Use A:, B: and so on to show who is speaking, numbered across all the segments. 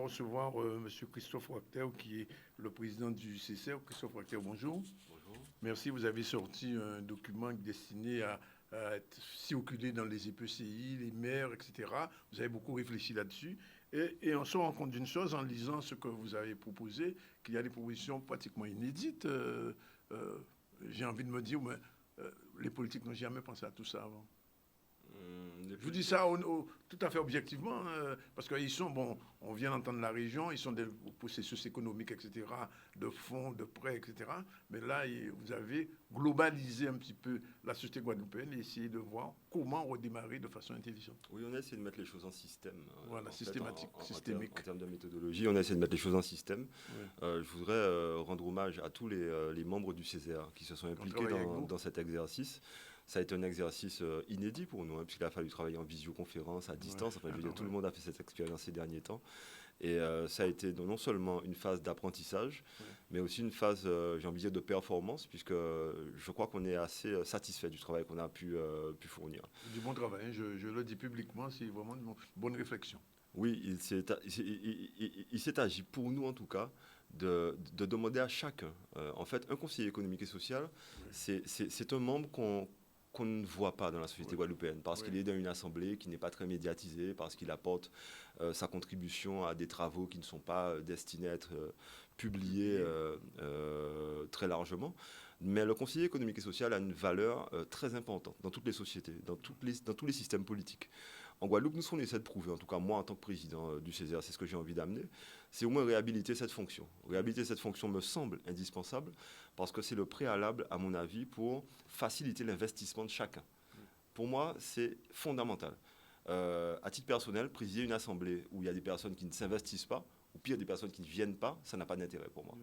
A: recevoir M. Christophe Wachter, qui est le président du CCR. Christophe Wachter, bonjour.
B: Bonjour.
A: Merci, vous avez sorti un document destiné à être circulé dans les EPCI, les maires, etc. Vous avez beaucoup réfléchi là-dessus. Et on se rend compte d'une chose en lisant ce que vous avez proposé, qu'il y a des propositions pratiquement inédites. J'ai envie de me dire, mais, les politiques n'ont jamais pensé à tout ça avant. Je vous dis ça tout à fait objectivement, parce qu'ils sont, bon, on vient d'entendre la région, ils sont des processus économiques, etc., de fonds, de prêts, etc. Mais là, vous avez globalisé un petit peu la société guadeloupéenne et essayé de voir comment redémarrer de façon intelligente.
B: Oui, on a essayé de mettre les choses en système.
A: Voilà, systématique, systémique.
B: En termes de méthodologie, on a essayé de mettre les choses en système.
A: Oui.
B: Je voudrais rendre hommage à tous les membres du CCR qui se sont impliqués dans cet exercice. Ça a été un exercice inédit pour nous, puisqu'il a fallu travailler en visioconférence, à distance. Enfin, je veux dire, tout le monde a fait cette expérience ces derniers temps. Et ça a été non seulement une phase d'apprentissage, mais aussi une phase, j'ai envie de dire, de performance, puisque je crois qu'on est assez satisfait du travail qu'on a pu fournir.
A: Du bon travail, hein, je le dis publiquement, c'est vraiment une bonne réflexion.
B: Oui, il s'est agi pour nous, en tout cas, de demander à chacun. En fait, un conseiller économique et social, c'est un membre qu'on ne voit pas dans la société guadeloupéenne, parce qu'il est dans une assemblée qui n'est pas très médiatisée, parce qu'il apporte sa contribution à des travaux qui ne sont pas destinés à être publiés très largement. Mais le conseiller économique et social a une valeur très importante dans toutes les sociétés, dans tous les systèmes politiques. En Guadeloupe, nous, ce qu'on essaie de prouver, en tout cas moi en tant que président du CCR, c'est ce que j'ai envie d'amener, c'est au moins réhabiliter cette fonction. Réhabiliter cette fonction me semble indispensable parce que c'est le préalable, à mon avis, pour faciliter l'investissement de chacun. Pour moi, c'est fondamental. À titre personnel, présider une assemblée où il y a des personnes qui ne s'investissent pas, ou pire, des personnes qui ne viennent pas, ça n'a pas d'intérêt pour moi.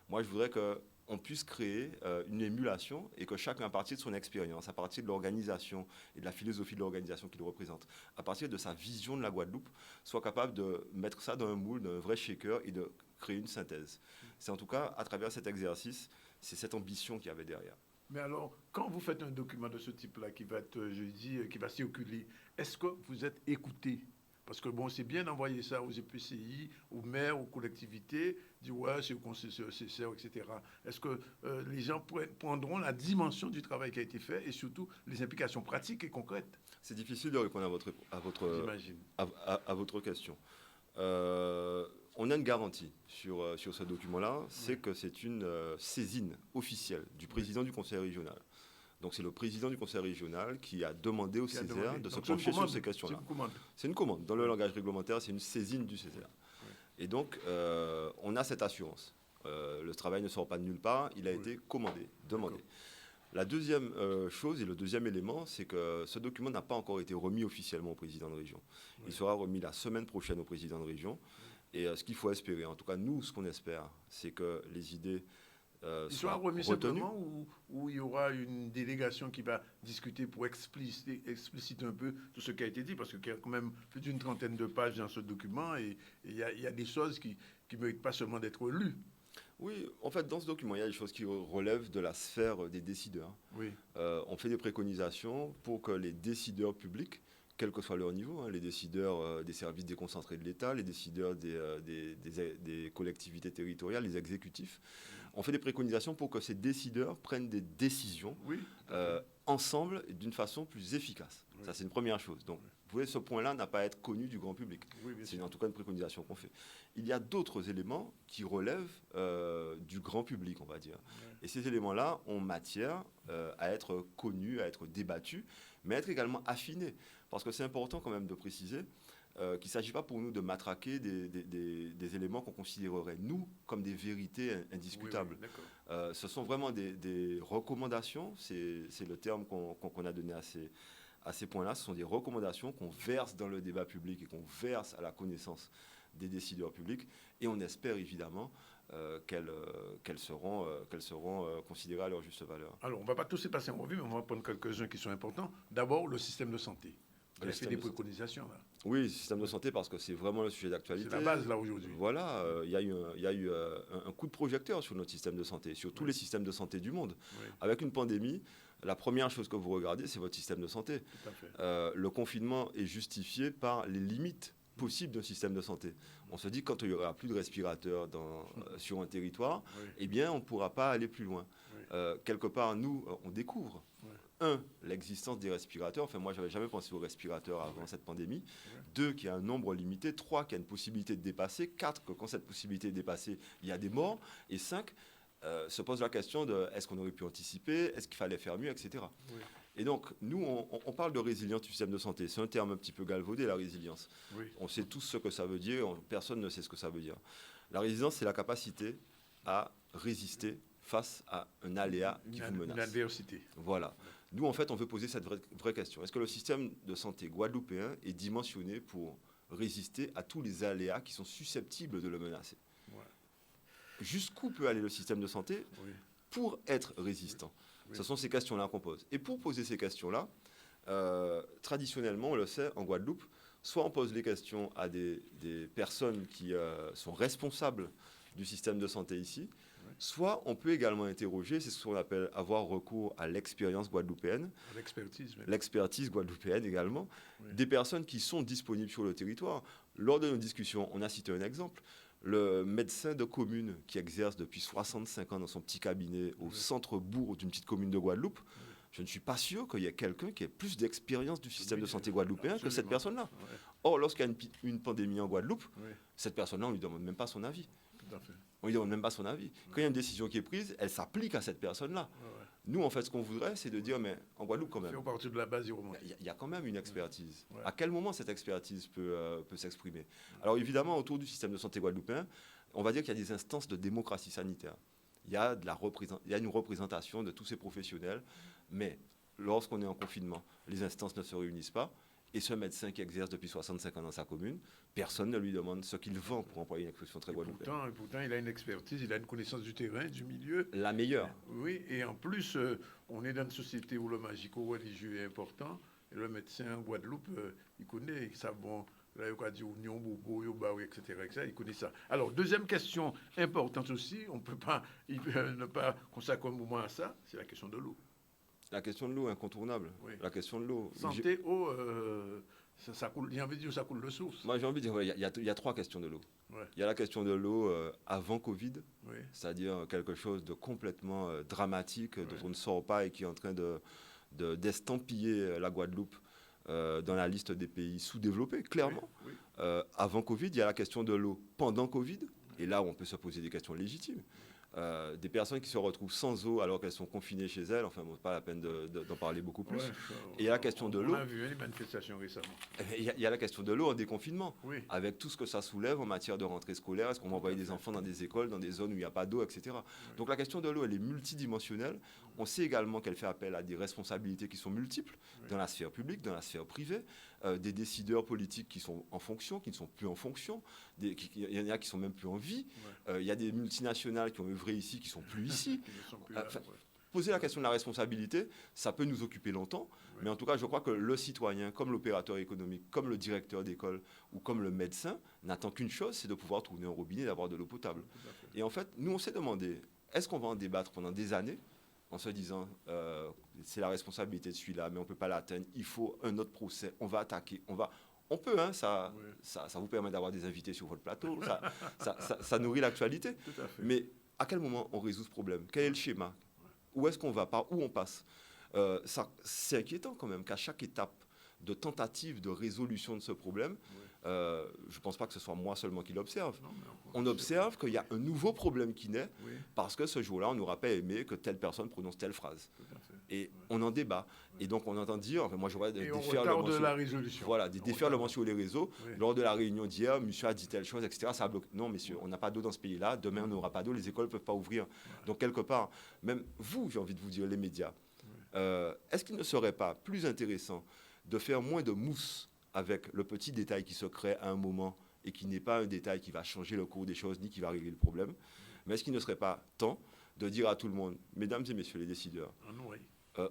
B: Moi, je voudrais qu'on puisse créer une émulation et que chacun, à partir de son expérience, à partir de l'organisation et de la philosophie de l'organisation qu'il représente, à partir de sa vision de la Guadeloupe, soit capable de mettre ça dans un moule, d'un vrai shaker et de créer une synthèse. C'est en tout cas, à travers cet exercice, c'est cette ambition qu'il y avait derrière.
A: Mais alors, quand vous faites un document de ce type-là qui va être, je dis, qui va circuler, est-ce que vous êtes écouté? Parce que bon, c'est bien d'envoyer ça aux EPCI, aux maires, aux collectivités, dire ouais, c'est au conseil, c'est au CCR, etc. Est-ce que les gens prendront la dimension du travail qui a été fait et surtout les implications pratiques et concrètes?
B: C'est difficile de répondre à votre question. On a une garantie sur ce document-là, c'est que c'est une saisine officielle du président du conseil régional. Donc c'est le président du conseil régional qui a demandé au CCR de se pencher sur ces questions-là. C'est une commande. Dans le langage réglementaire, c'est une saisine du CCR. Et donc, on a cette assurance. Le travail ne sort pas de nulle part, il a été commandé, demandé. La deuxième chose et le deuxième élément, c'est que ce document n'a pas encore été remis officiellement au président de région. Il sera remis la semaine prochaine au président de région. Et ce qu'il faut espérer, en tout cas nous, ce qu'on espère, c'est que les idées
A: il sera remis simplement ou il y aura une délégation qui va discuter pour expliciter un peu tout ce qui a été dit, parce qu'il y a quand même plus d'une trentaine de pages dans ce document et il y a des choses qui ne méritent pas seulement d'être lues.
B: Oui, en fait, dans ce document, il y a des choses qui relèvent de la sphère des décideurs.
A: Oui.
B: On fait des préconisations pour que les décideurs publics, quel que soit leur niveau, les décideurs des services déconcentrés de l'État, les décideurs des collectivités territoriales, les exécutifs, on fait des préconisations pour que ces décideurs prennent des décisions ensemble et d'une façon plus efficace. Ça, c'est une première chose. Donc, vous voyez, ce point-là n'a pas à être connu du grand public. C'est en tout cas une préconisation qu'on fait. Il y a d'autres éléments qui relèvent du grand public, on va dire. Et ces éléments-là ont matière à être connus, à être débattus, mais à être également affinés. Parce que c'est important quand même de préciser qu'il ne s'agit pas pour nous de matraquer des éléments qu'on considérerait, nous, comme des vérités indiscutables. Ce sont vraiment des recommandations, c'est le terme qu'on a donné à ces points-là. Ce sont des recommandations qu'on verse dans le débat public et qu'on verse à la connaissance des décideurs publics. Et on espère évidemment qu'elles seront considérées à leur juste valeur.
A: Alors, on ne va pas tous les passer en revue, mais on va prendre quelques-uns qui sont importants. D'abord, le système de santé. Vous avez fait des préconisations, là.
B: Oui, le système de santé, parce que c'est vraiment le sujet d'actualité.
A: C'est la base, là, aujourd'hui.
B: Voilà, il y a eu un coup de projecteur sur notre système de santé, sur tous les systèmes de santé du monde. Avec une pandémie, la première chose que vous regardez, c'est votre système de santé.
A: Tout à fait.
B: Le confinement est justifié par les limites possible d'un système de santé. On se dit que quand il n'y aura plus de respirateurs sur un territoire, eh bien, on ne pourra pas aller plus loin. Quelque part, nous, on découvre, l'existence des respirateurs. Enfin, moi, je n'avais jamais pensé aux respirateurs avant cette pandémie. 2, qu'il y a un nombre limité. 3, qu'il y a une possibilité de dépasser. 4, que quand cette possibilité est dépassée, il y a des morts. Et 5, se pose la question de est-ce qu'on aurait pu anticiper, est-ce qu'il fallait faire mieux, etc. Et donc, nous, on parle de résilience du système de santé. C'est un terme un petit peu galvaudé, la résilience. On sait tous ce que ça veut dire, personne ne sait ce que ça veut dire. La résilience, c'est la capacité à résister face à un aléa qui vous menace.
A: Une adversité.
B: Voilà. Nous, en fait, on veut poser cette vraie question. Est-ce que le système de santé guadeloupéen est dimensionné pour résister à tous les aléas qui sont susceptibles de le menacer? Jusqu'où peut aller le système de santé pour être résistant? Ce sont ces questions-là qu'on pose. Et pour poser ces questions-là, traditionnellement, on le sait, en Guadeloupe, soit on pose les questions à des personnes qui sont responsables du système de santé ici, soit on peut également interroger, c'est ce qu'on appelle avoir recours à l'expérience guadeloupéenne, l'expertise guadeloupéenne également, des personnes qui sont disponibles sur le territoire. Lors de nos discussions, on a cité un exemple. Le médecin de commune qui exerce depuis 65 ans dans son petit cabinet au centre-bourg d'une petite commune de Guadeloupe, je ne suis pas sûr qu'il y ait quelqu'un qui ait plus d'expérience du système de santé guadeloupéen que cette personne-là. Or, lorsqu'il y a une pandémie en Guadeloupe, cette personne-là, on ne lui demande même pas son avis. On ne lui demande même pas son avis. Quand il y a une décision qui est prise, elle s'applique à cette personne-là. Nous, en fait, ce qu'on voudrait, c'est de dire, mais en Guadeloupe, quand même, il y a quand même une expertise. À quel moment cette expertise peut s'exprimer? Alors, évidemment, autour du système de santé guadeloupéen, on va dire qu'il y a des instances de démocratie sanitaire. Il y a une représentation de tous ces professionnels, mais lorsqu'on est en confinement, les instances ne se réunissent pas. Et ce médecin qui exerce depuis 65 ans dans sa commune, personne ne lui demande ce qu'il vend, pour employer une expression très guadeloupéenne.
A: Pourtant, il a une expertise, il a une connaissance du terrain, du milieu.
B: La meilleure.
A: Oui, et en plus, on est dans une société où le magico-religieux est important. Et le médecin en Guadeloupe, il connaît, il sait, bon, là, il a dit Union, Bobo, Yobaoui, etc., il connaît ça. Alors, deuxième question importante aussi, on ne peut pas ne pas consacrer un moment à ça, c'est la question de l'eau.
B: La question de l'eau, incontournable. La question de l'eau.
A: Santé, eau, ça coule, j'ai envie de dire ça coule de source.
B: Moi, j'ai envie de dire, il y a 3 questions de l'eau. Il y a la question de l'eau avant Covid, c'est-à-dire quelque chose de complètement dramatique, dont on ne sort pas et qui est en train d'estampiller la Guadeloupe dans la liste des pays sous-développés, clairement. Avant Covid, il y a la question de l'eau pendant Covid, et là, on peut se poser des questions légitimes. Des personnes qui se retrouvent sans eau alors qu'elles sont confinées chez elles, enfin, bon, pas la peine d'en parler beaucoup plus. Et il y a la question de l'eau.
A: On a vu une manifestation récemment.
B: Il y a la question de l'eau en déconfinement, avec tout ce que ça soulève en matière de rentrée scolaire. Est-ce qu'on va envoyer des enfants dans des écoles, dans des zones où il n'y a pas d'eau, etc. Donc la question de l'eau, elle est multidimensionnelle. On sait également qu'elle fait appel à des responsabilités qui sont multiples dans la sphère publique, dans la sphère privée, des décideurs politiques qui sont en fonction, qui ne sont plus en fonction, il y en a qui sont même plus en vie, il y a des multinationales qui ont œuvré ici, qui sont plus ici. Poser la question de la responsabilité, ça peut nous occuper longtemps, mais en tout cas, je crois que le citoyen, comme l'opérateur économique, comme le directeur d'école ou comme le médecin, n'attend qu'une chose, c'est de pouvoir tourner un robinet et d'avoir de l'eau potable. Et en fait, nous, on s'est demandé, est-ce qu'on va en débattre pendant des années en se disant, c'est la responsabilité de celui-là, mais on ne peut pas l'atteindre, il faut un autre procès, on va attaquer, on peut, hein, ça vous permet d'avoir des invités sur votre plateau, ça nourrit l'actualité. Mais à quel moment on résout ce problème? Quel est le schéma? Où est-ce qu'on va? Par où on passe? C'est inquiétant quand même qu'à chaque étape de tentative de résolution de ce problème, je ne pense pas que ce soit moi seulement qui l'observe. On observe qu'il y a un nouveau problème qui naît parce que ce jour-là, on n'aura pas aimé que telle personne prononce telle phrase. Et on en débat. Et donc, on entend dire, enfin, moi, j'aurais des déferlements
A: de la résolution.
B: Voilà, des déferlements sur les réseaux. Lors de la réunion d'hier, monsieur a dit telle chose, etc. Ça a bloqué. Non, messieurs, on n'a pas d'eau dans ce pays-là. Demain, on n'aura pas d'eau. Les écoles ne peuvent pas ouvrir. Donc, quelque part, même vous, j'ai envie de vous dire, les médias, est-ce qu'il ne serait pas plus intéressant de faire moins de mousse avec le petit détail qui se crée à un moment et qui n'est pas un détail qui va changer le cours des choses ni qui va régler le problème, mais est-ce qu'il ne serait pas temps de dire à tout le monde, mesdames et messieurs les décideurs,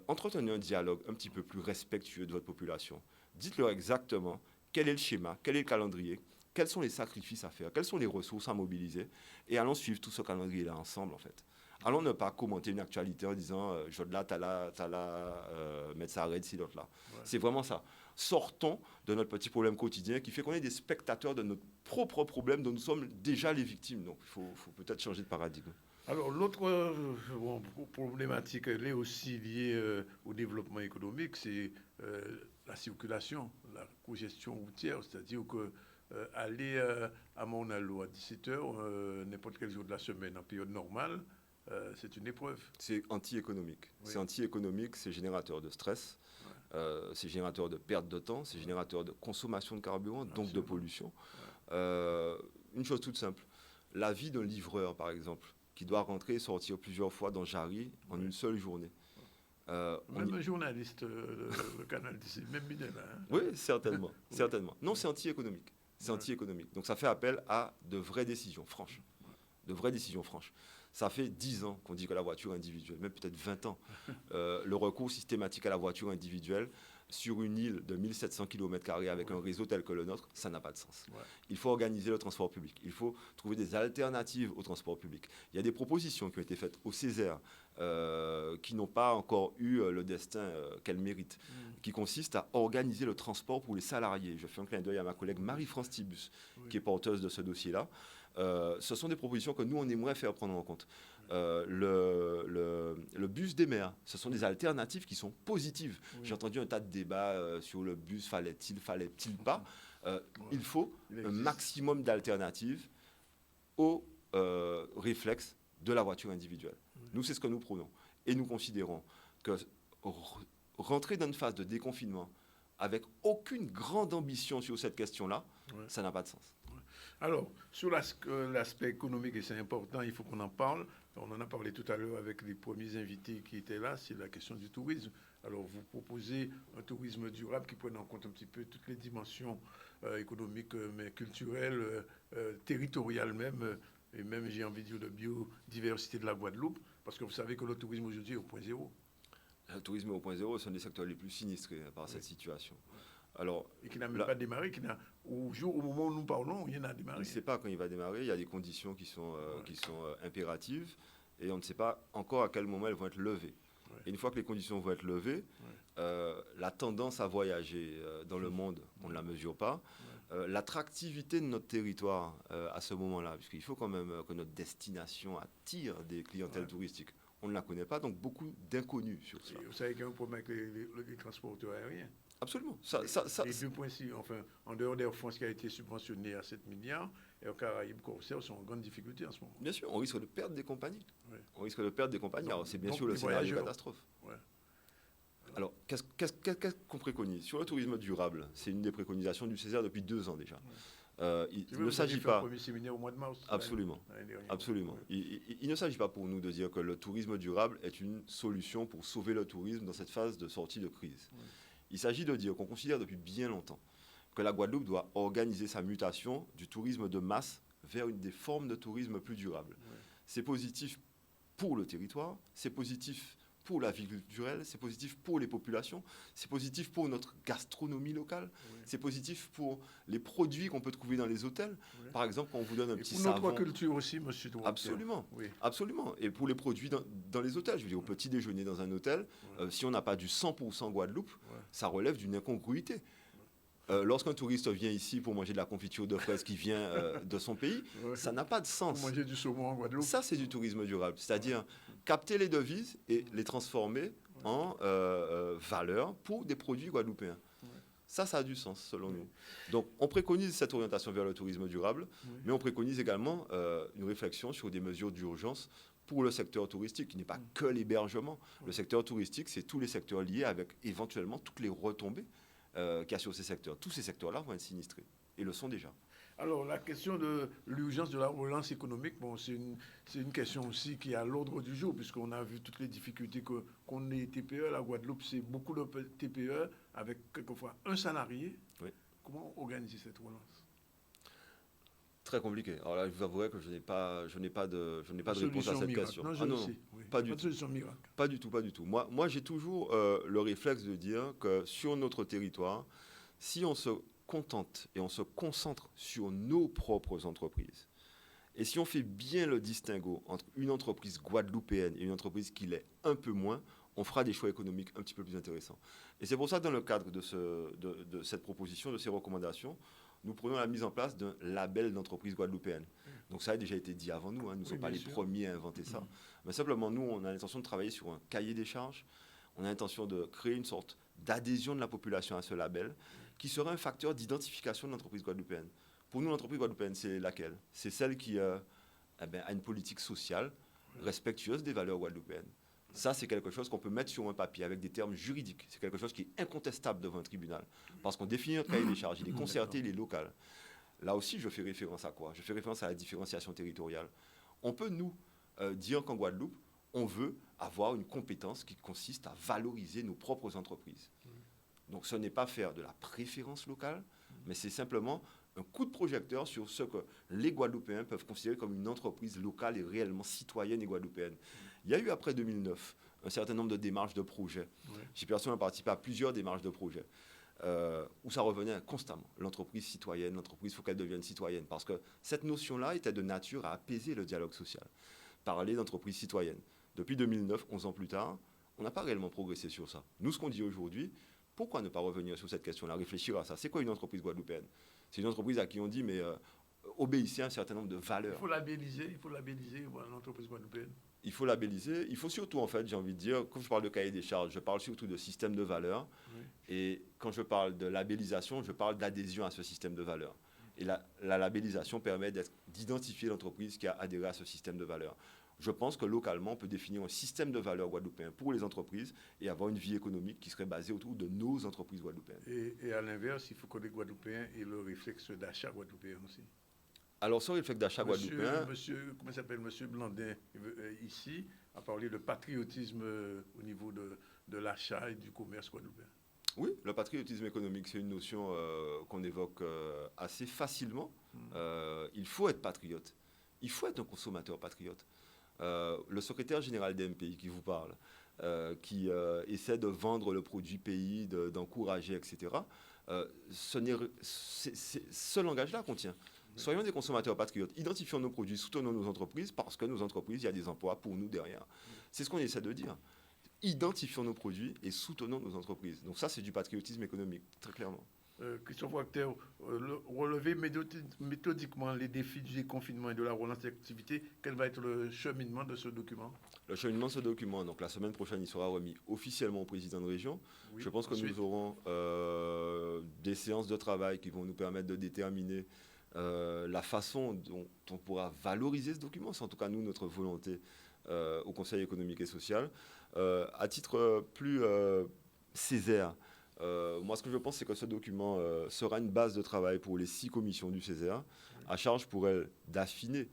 B: entretenez un dialogue un petit peu plus respectueux de votre population. Dites-leur exactement quel est le schéma, quel est le calendrier, quels sont les sacrifices à faire, quelles sont les ressources à mobiliser, et allons suivre tout ce calendrier-là ensemble, en fait. Allons ne pas commenter une actualité en disant je de là, t'as là, mettre ça arrête si l'autre là.
A: Ouais.
B: C'est vraiment ça. Sortons de notre petit problème quotidien qui fait qu'on est des spectateurs de notre propre problème dont nous sommes déjà les victimes. Donc il faut peut-être changer de paradigme.
A: Alors, l'autre problématique, elle est aussi liée au développement économique, c'est la circulation, la congestion routière, c'est-à-dire que aller à Morne-à-l'Eau à 17h, n'importe quel jour de la semaine, en période normale, c'est une épreuve.
B: C'est anti-économique.
A: Oui.
B: C'est anti-économique, c'est générateur de stress, c'est générateur de perte de temps, c'est générateur de consommation de carburant, donc de
A: Absolument.
B: pollution. Une chose toute simple, la vie d'un livreur, par exemple, qui doit rentrer et sortir plusieurs fois dans Jarry en une seule journée.
A: Même un journaliste, le canal d'ici, même Bidel, hein.
B: Oui, certainement,
A: Oui.
B: certainement. Non, c'est anti-économique. C'est
A: Ouais.
B: anti-économique. Donc ça fait appel à de vraies décisions franches. De vraies décisions franches. Ça fait 10 ans qu'on dit que la voiture individuelle, même peut-être 20 ans, le recours systématique à la voiture individuelle sur une île de 1700 km² avec un réseau tel que le nôtre, ça n'a pas de sens.
A: Ouais.
B: Il faut organiser le transport public. Il faut trouver des alternatives au transport public. Il y a des propositions qui ont été faites au Césaire qui n'ont pas encore eu le destin qu'elles méritent, qui consistent à organiser le transport pour les salariés. Je fais un clin d'œil à ma collègue Marie-France Tibus, qui est porteuse de ce dossier-là. Ce sont des propositions que nous, on aimerait faire prendre en compte. Le bus des maires, ce sont des alternatives qui sont positives.
A: Oui.
B: J'ai entendu un tas de débats sur le bus, fallait-il pas. Il faut un maximum d'alternatives au réflexe de la voiture individuelle. Nous, c'est ce que nous prônons. Et nous considérons que rentrer dans une phase de déconfinement avec aucune grande ambition sur cette question-là, ça n'a pas de sens.
A: Alors, sur l'aspect économique, et c'est important, il faut qu'on en parle. On en a parlé tout à l'heure avec les premiers invités qui étaient là, c'est la question du tourisme. Alors, vous proposez un tourisme durable qui prenne en compte un petit peu toutes les dimensions économiques, mais culturelles, territoriales même, et même, j'ai envie de dire, de biodiversité de la Guadeloupe, parce que vous savez que le tourisme aujourd'hui est au point zéro.
B: Le tourisme au point zéro sont des secteurs les plus sinistrés par cette situation. Alors,
A: et qui n'a même pas démarré, au moment où nous parlons, il y en a démarré.
B: On ne sait pas quand il va démarrer, il y a des conditions qui sont impératives et on ne sait pas encore à quel moment elles vont être levées.
A: Ouais.
B: Et une fois que les conditions vont être levées, la tendance à voyager dans le monde, on ne la mesure pas. L'attractivité de notre territoire à ce moment-là, puisqu'il faut quand même que notre destination attire des clientèles touristiques. On ne la connaît pas, donc beaucoup d'inconnus sur ça.
A: Et vous savez qu'il y a un problème avec les transporteurs aériens.
B: Absolument.
A: Les 2,6, enfin, en dehors d'Air France qui a été subventionné à 7 milliards, et aux Caraïbes, Corsair sont en grande difficulté en ce moment.
B: Bien sûr, on risque de perdre des compagnies.
A: Ouais.
B: On risque de perdre des compagnies. Alors, c'est bien sûr le scénario de catastrophe.
A: Ouais.
B: Alors, qu'est-ce qu'on préconise? Sur le tourisme durable, c'est une des préconisations du Césaire depuis 2 ans déjà. Il ne s'agit pas...
A: un premier séminaire au mois de mars.
B: Absolument. Absolument. Il ne s'agit pas pour nous de dire que le tourisme durable est une solution pour sauver le tourisme dans cette phase de sortie de crise. Ouais. Il s'agit de dire qu'on considère depuis bien longtemps que la Guadeloupe doit organiser sa mutation du tourisme de masse vers des formes de tourisme plus durables. Ouais. C'est positif pour le territoire, c'est positif pour la vie culturelle, c'est positif pour les populations, c'est positif pour notre gastronomie locale, c'est positif pour les produits qu'on peut trouver dans les hôtels. Par exemple, quand on vous donne un petit savon...
A: Pour notre culture aussi, monsieur Drouet.
B: Absolument, absolument. Et pour les produits dans les hôtels, je veux dire, au petit déjeuner dans un hôtel, si on n'a pas du 100% Guadeloupe, ça relève d'une incongruité. Lorsqu'un touriste vient ici pour manger de la confiture de fraises qui vient de son pays, ça n'a pas de sens.
A: Pour manger du saumon en Guadeloupe.
B: Ça, c'est du tourisme durable. C'est-à-dire capter les devises et les transformer en valeur pour des produits guadeloupéens. Ça a du sens, selon nous. Donc, on préconise cette orientation vers le tourisme durable, mais on préconise également une réflexion sur des mesures d'urgence pour le secteur touristique, qui n'est pas que l'hébergement. Le secteur touristique, c'est tous les secteurs liés avec éventuellement toutes les retombées qu'il y a sur ces secteurs. Tous ces secteurs-là vont être sinistrés, et le sont déjà.
A: Alors, la question de l'urgence de la relance économique, bon, c'est une question aussi qui est à l'ordre du jour, puisqu'on a vu toutes les difficultés qu'ont les TPE. La Guadeloupe, c'est beaucoup de TPE avec quelquefois un salarié. Oui. Comment organiser cette relance?
B: Très compliqué. Alors là, je vous avouerai que je n'ai pas de réponse à cette question.
A: Non,
B: pas du tout. Pas du tout, pas du tout. Moi, j'ai toujours le réflexe de dire que sur notre territoire, si on se contente et on se concentre sur nos propres entreprises Et si on fait bien le distinguo entre une entreprise guadeloupéenne et une entreprise qui l'est un peu moins, on fera des choix économiques un petit peu plus intéressants. Et c'est pour ça que dans le cadre de cette proposition, de ces recommandations, nous prenons la mise en place d'un label d'entreprise guadeloupéenne. Donc ça a déjà été dit avant nous, hein. Nous ne sommes pas les premiers à inventer ça. Mais simplement, nous, on a l'intention de travailler sur un cahier des charges. On a l'intention de créer une sorte d'adhésion de la population à ce label qui sera un facteur d'identification de l'entreprise guadeloupéenne. Pour nous, l'entreprise guadeloupéenne, c'est laquelle? C'est celle qui a une politique sociale respectueuse des valeurs guadeloupéennes. Ça, c'est quelque chose qu'on peut mettre sur un papier avec des termes juridiques. C'est quelque chose qui est incontestable devant un tribunal. Parce qu'on définit notre cahier des charges, il est concerté, il est local. Là aussi, je fais référence à quoi? Je fais référence à la différenciation territoriale. On peut, nous, dire qu'en Guadeloupe, on veut avoir une compétence qui consiste à valoriser nos propres entreprises. Donc, ce n'est pas faire de la préférence locale, mais c'est simplement un coup de projecteur sur ce que les Guadeloupéens peuvent considérer comme une entreprise locale et réellement citoyenne et guadeloupéenne. Il y a eu, après 2009, un certain nombre de démarches de projets. J'ai personnellement participé à plusieurs démarches de projets où ça revenait constamment. L'entreprise citoyenne, l'entreprise, il faut qu'elle devienne citoyenne. Parce que cette notion-là était de nature à apaiser le dialogue social. Parler d'entreprise citoyenne. Depuis 2009, 11 ans plus tard, on n'a pas réellement progressé sur ça. Nous, ce qu'on dit aujourd'hui, pourquoi ne pas revenir sur cette question-là, réfléchir à ça? C'est quoi une entreprise guadeloupéenne? C'est une entreprise à qui on dit, mais obéissez à un certain nombre de valeurs.
A: Il faut labelliser l'entreprise guadeloupéenne.
B: Il faut labelliser. Il faut surtout, en fait, j'ai envie de dire, quand je parle de cahier des charges, je parle surtout de système de valeurs. Et quand je parle de labellisation, je parle d'adhésion à ce système de valeurs. Et la labellisation permet d'identifier l'entreprise qui a adhéré à ce système de valeurs. Je pense que localement, on peut définir un système de valeurs guadeloupéen pour les entreprises et avoir une vie économique qui serait basée autour de nos entreprises guadeloupéennes.
A: Et à l'inverse, il faut que les Guadeloupéens aient le réflexe d'achat guadeloupéen aussi.
B: Alors, sur le réflexe d'achat guadeloupéen...
A: Comment s'appelle Monsieur Blandin, ici, a parlé de patriotisme au niveau de l'achat et du commerce guadeloupéen.
B: Oui, le patriotisme économique, c'est une notion qu'on évoque assez facilement. Il faut être patriote. Il faut être un consommateur patriote. Le secrétaire général des MPI qui vous parle, qui essaie de vendre le produit pays, d'encourager, etc., ce langage-là qu'on tient. Soyons des consommateurs patriotes. Identifions nos produits, soutenons nos entreprises, parce que nos entreprises, il y a des emplois pour nous derrière. C'est ce qu'on essaie de dire. Identifions nos produits et soutenons nos entreprises. Donc ça, c'est du patriotisme économique, très clairement.
A: Christophe Wachter, relever méthodiquement les défis du déconfinement et de la relance de l'activité, quel va être le cheminement de ce document?
B: Le cheminement de ce document, donc la semaine prochaine, il sera remis officiellement au président de région. Oui, je pense que nous aurons des séances de travail qui vont nous permettre de déterminer la façon dont on pourra valoriser ce document. C'est en tout cas, nous, notre volonté au Conseil économique et social. À titre plus Césaire, moi, ce que je pense, c'est que ce document sera une base de travail pour les 6 commissions du Césaire, à charge pour elles d'affiner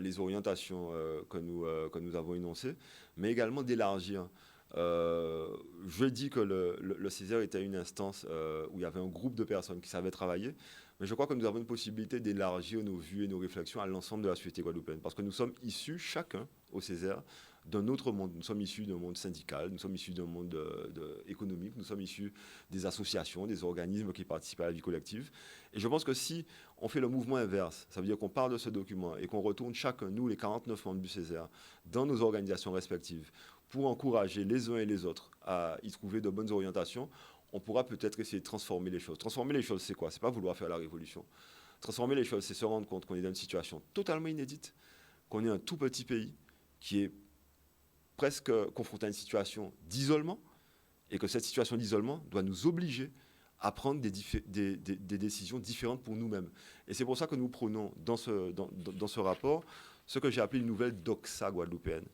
B: les orientations que nous avons énoncées, mais également d'élargir. Je dis que le Césaire était une instance où il y avait un groupe de personnes qui savaient travailler, mais je crois que nous avons une possibilité d'élargir nos vues et nos réflexions à l'ensemble de la société guadeloupéenne, parce que nous sommes issus, chacun, au Césaire, d'un autre monde. Nous sommes issus d'un monde syndical, nous sommes issus d'un monde économique, nous sommes issus des associations, des organismes qui participent à la vie collective. Et je pense que si on fait le mouvement inverse, ça veut dire qu'on part de ce document et qu'on retourne chacun, nous, les 49 membres du Césaire, dans nos organisations respectives, pour encourager les uns et les autres à y trouver de bonnes orientations, on pourra peut-être essayer de transformer les choses. Transformer les choses, c'est quoi? C'est pas vouloir faire la révolution. Transformer les choses, c'est se rendre compte qu'on est dans une situation totalement inédite, qu'on est un tout petit pays qui est presque confronté à une situation d'isolement, et que cette situation d'isolement doit nous obliger à prendre des décisions différentes pour nous-mêmes. Et c'est pour ça que nous prenons dans ce rapport ce que j'ai appelé une nouvelle doxa guadeloupéenne,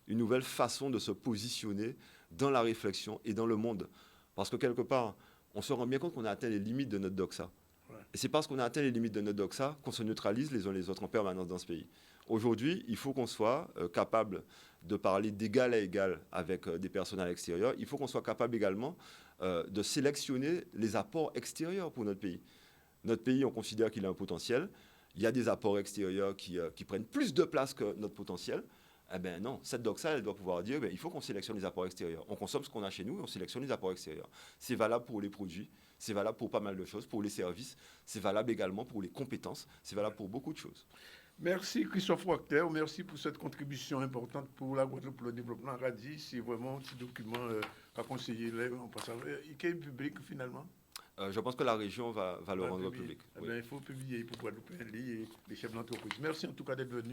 B: une nouvelle façon de se positionner dans la réflexion et dans le monde. Parce que quelque part, on se rend bien compte qu'on a atteint les limites de notre doxa. Et c'est parce qu'on a atteint les limites de notre doxa qu'on se neutralise les uns les autres en permanence dans ce pays. Aujourd'hui, il faut qu'on soit capable de parler d'égal à égal avec des personnes à l'extérieur. Il faut qu'on soit capable également de sélectionner les apports extérieurs pour notre pays. Notre pays, on considère qu'il a un potentiel. Il y a des apports extérieurs qui prennent plus de place que notre potentiel. Eh bien non, cette doxa, elle doit pouvoir dire il faut qu'on sélectionne les apports extérieurs. On consomme ce qu'on a chez nous et on sélectionne les apports extérieurs. C'est valable pour les produits, c'est valable pour pas mal de choses, pour les services, c'est valable également pour les compétences, c'est valable pour beaucoup de choses.
A: Merci Christophe Wachter, merci pour cette contribution importante pour la Guadeloupe, le développement radis. C'est vraiment un petit document qu'a conseillé on passe à quel public finalement
B: Je pense que la région va le
A: va
B: rendre
A: publier.
B: public.
A: Eh
B: Oui.
A: bien, il faut publier pour Guadeloupe et les chefs d'entreprise. Merci en tout cas d'être venu.